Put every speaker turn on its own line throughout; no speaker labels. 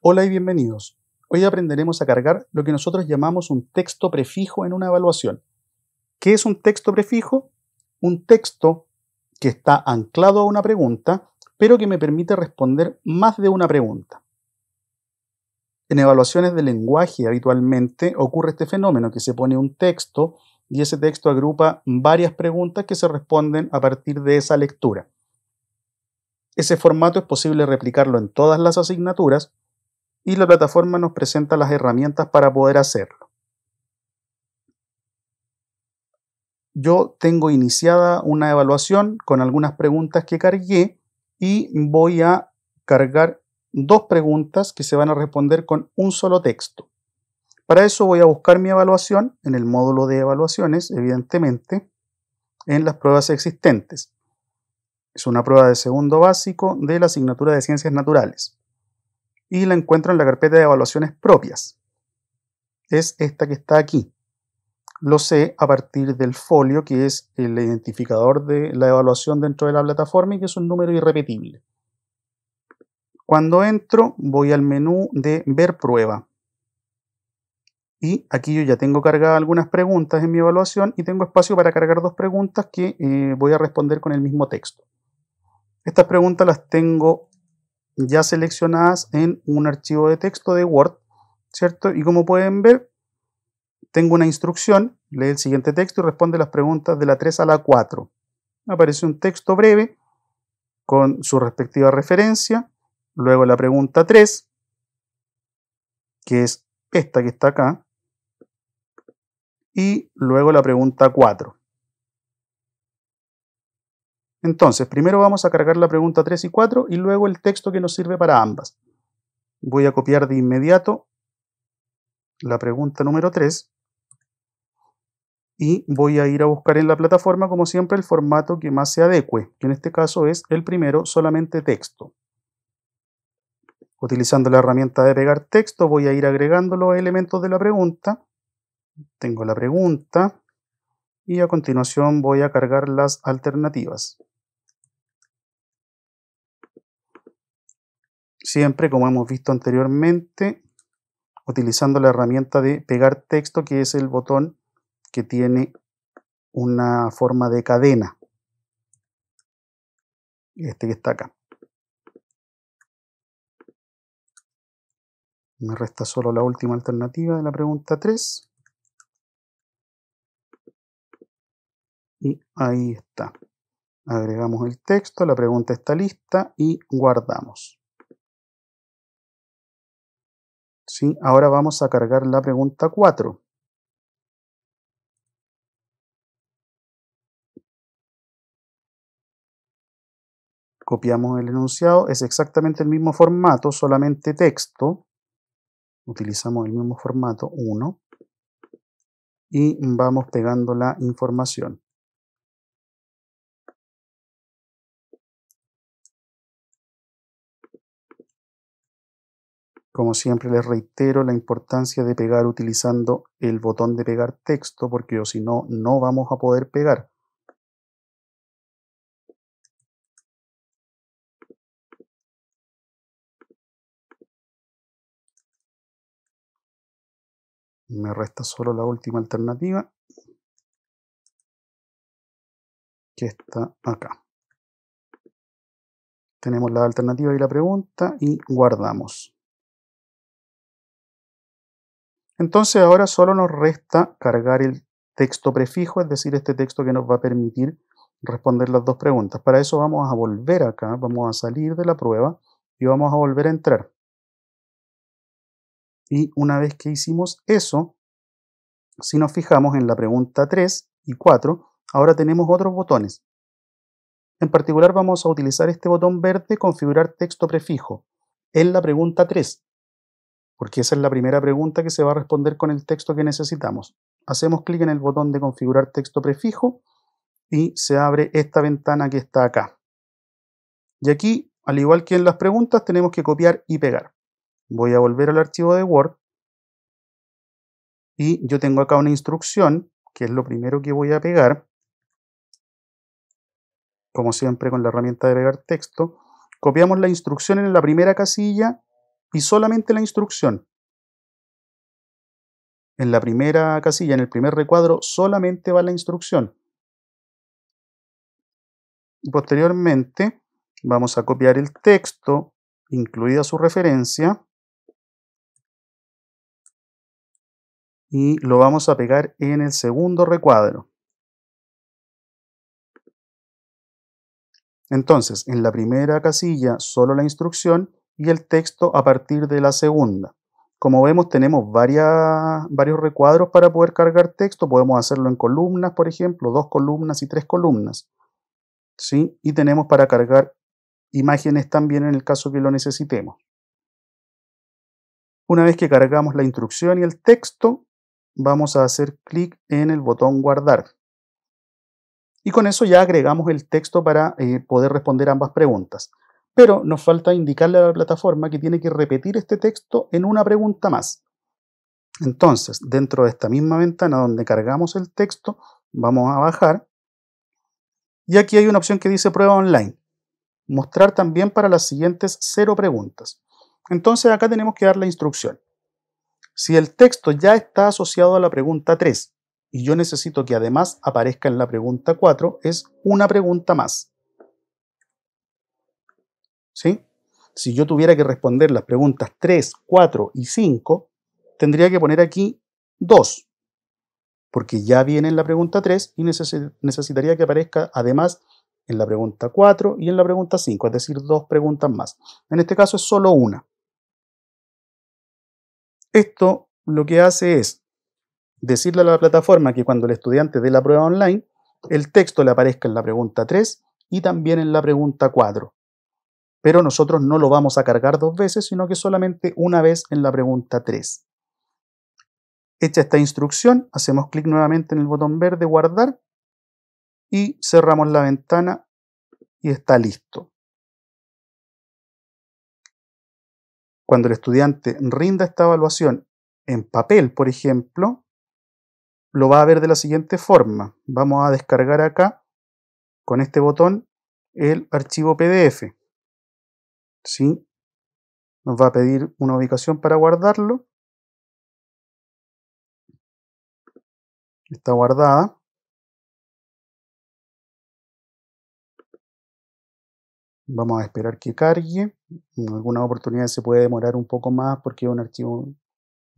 Hola y bienvenidos. Hoy aprenderemos a cargar lo que nosotros llamamos un texto prefijo en una evaluación. ¿Qué es un texto prefijo? Un texto que está anclado a una pregunta, pero que me permite responder más de una pregunta. En evaluaciones de lenguaje habitualmente ocurre este fenómeno que se pone un texto y ese texto agrupa varias preguntas que se responden a partir de esa lectura. Ese formato es posible replicarlo en todas las asignaturas y la plataforma nos presenta las herramientas para poder hacerlo. Yo tengo iniciada una evaluación con algunas preguntas que cargué y voy a cargar dos preguntas que se van a responder con un solo texto. Para eso voy a buscar mi evaluación en el módulo de evaluaciones, evidentemente, en las pruebas existentes. Es una prueba de segundo básico de la asignatura de Ciencias Naturales y la encuentro en la carpeta de evaluaciones propias. Es esta que está aquí. Lo sé a partir del folio, que es el identificador de la evaluación dentro de la plataforma y que es un número irrepetible. Cuando entro, voy al menú de Ver prueba. Y aquí yo ya tengo cargadas algunas preguntas en mi evaluación y tengo espacio para cargar dos preguntas que voy a responder con el mismo texto. Estas preguntas las tengo ya seleccionadas en un archivo de texto de Word, ¿cierto? Y como pueden ver, tengo una instrucción, lee el siguiente texto y responde las preguntas de la 3 a la 4. Aparece un texto breve con su respectiva referencia, luego la pregunta 3, que es esta que está acá, y luego la pregunta 4. Entonces, primero vamos a cargar la pregunta 3 y 4 y luego el texto que nos sirve para ambas. Voy a copiar de inmediato la pregunta número 3 y voy a ir a buscar en la plataforma, como siempre, el formato que más se adecue, que en este caso es el primero, solamente texto. Utilizando la herramienta de pegar texto, voy a ir agregando los elementos de la pregunta. Tengo la pregunta y a continuación voy a cargar las alternativas. Siempre, como hemos visto anteriormente, utilizando la herramienta de pegar texto, que es el botón que tiene una forma de cadena, este que está acá. Me resta solo la última alternativa de la pregunta 3. Y ahí está. Agregamos el texto, la pregunta está lista y guardamos. ¿Sí? Ahora vamos a cargar la pregunta 4. Copiamos el enunciado, es exactamente el mismo formato, solamente texto. Utilizamos el mismo formato 1 y vamos pegando la información. Como siempre les reitero la importancia de pegar utilizando el botón de pegar texto, porque si no, no vamos a poder pegar. Me resta solo la última alternativa, que está acá. Tenemos la alternativa y la pregunta y guardamos. Entonces ahora solo nos resta cargar el texto prefijo, es decir, este texto que nos va a permitir responder las dos preguntas. Para eso vamos a volver acá, vamos a salir de la prueba y vamos a volver a entrar. Y una vez que hicimos eso, si nos fijamos en la pregunta 3 y 4, ahora tenemos otros botones. En particular vamos a utilizar este botón verde, configurar texto prefijo, en la pregunta 3, porque esa es la primera pregunta que se va a responder con el texto que necesitamos. Hacemos clic en el botón de configurar texto prefijo y se abre esta ventana que está acá. Y aquí, al igual que en las preguntas, tenemos que copiar y pegar. Voy a volver al archivo de Word y yo tengo acá una instrucción, que es lo primero que voy a pegar. Como siempre con la herramienta de pegar texto, copiamos la instrucción en la primera casilla y solamente la instrucción. En la primera casilla, en el primer recuadro, solamente va la instrucción. Y posteriormente vamos a copiar el texto, incluida su referencia, y lo vamos a pegar en el segundo recuadro. Entonces, en la primera casilla solo la instrucción y el texto a partir de la segunda. Como vemos, tenemos varios recuadros para poder cargar texto. Podemos hacerlo en columnas, por ejemplo, 2 columnas y 3 columnas. ¿Sí? Y tenemos para cargar imágenes también en el caso que lo necesitemos. Una vez que cargamos la instrucción y el texto, vamos a hacer clic en el botón guardar. Y con eso ya agregamos el texto para poder responder ambas preguntas. Pero nos falta indicarle a la plataforma que tiene que repetir este texto en una pregunta más. Entonces, dentro de esta misma ventana donde cargamos el texto, vamos a bajar. Y aquí hay una opción que dice prueba online. Mostrar también para las siguientes 0 preguntas. Entonces acá tenemos que dar la instrucción. Si el texto ya está asociado a la pregunta 3 y yo necesito que además aparezca en la pregunta 4, es una pregunta más. ¿Sí? Si yo tuviera que responder las preguntas 3, 4 y 5, tendría que poner aquí 2, porque ya viene en la pregunta 3 y necesitaría que aparezca además en la pregunta 4 y en la pregunta 5, es decir, 2 preguntas más. En este caso es solo una. Esto lo que hace es decirle a la plataforma que cuando el estudiante dé la prueba online, el texto le aparezca en la pregunta 3 y también en la pregunta 4. Pero nosotros no lo vamos a cargar 2 veces, sino que solamente una vez en la pregunta 3. Hecha esta instrucción, hacemos clic nuevamente en el botón verde guardar y cerramos la ventana y está listo. Cuando el estudiante rinda esta evaluación en papel, por ejemplo, lo va a ver de la siguiente forma. Vamos a descargar acá, con este botón, el archivo PDF. ¿Sí? Nos va a pedir una ubicación para guardarlo. Está guardada. Vamos a esperar que cargue. En algunas oportunidades se puede demorar un poco más porque es un archivo un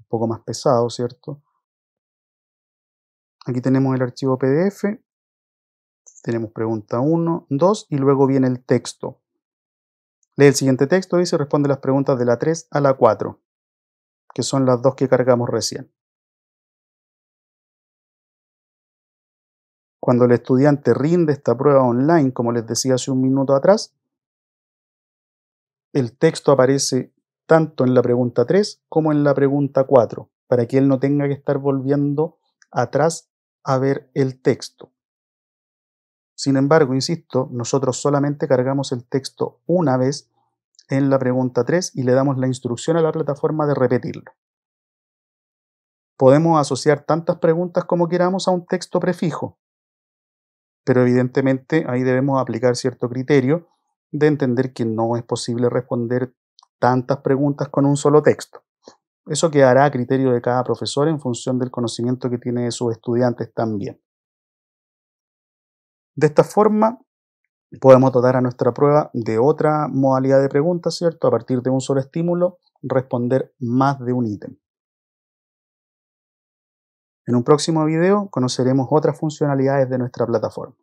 poco más pesado, ¿cierto? Aquí tenemos el archivo PDF. Tenemos pregunta 1, 2 y luego viene el texto. Lee el siguiente texto y se responde las preguntas de la 3 a la 4, que son las 2 que cargamos recién. Cuando el estudiante rinde esta prueba online, como les decía hace un minuto atrás, el texto aparece tanto en la pregunta 3 como en la pregunta 4, para que él no tenga que estar volviendo atrás a ver el texto. Sin embargo, insisto, nosotros solamente cargamos el texto una vez en la pregunta 3 y le damos la instrucción a la plataforma de repetirlo. Podemos asociar tantas preguntas como queramos a un texto prefijo, pero evidentemente ahí debemos aplicar cierto criterio de entender que no es posible responder tantas preguntas con un solo texto. Eso quedará a criterio de cada profesor en función del conocimiento que tiene de sus estudiantes también. De esta forma, podemos dotar a nuestra prueba de otra modalidad de preguntas, ¿cierto? A partir de un solo estímulo, responder más de un ítem. En un próximo video conoceremos otras funcionalidades de nuestra plataforma.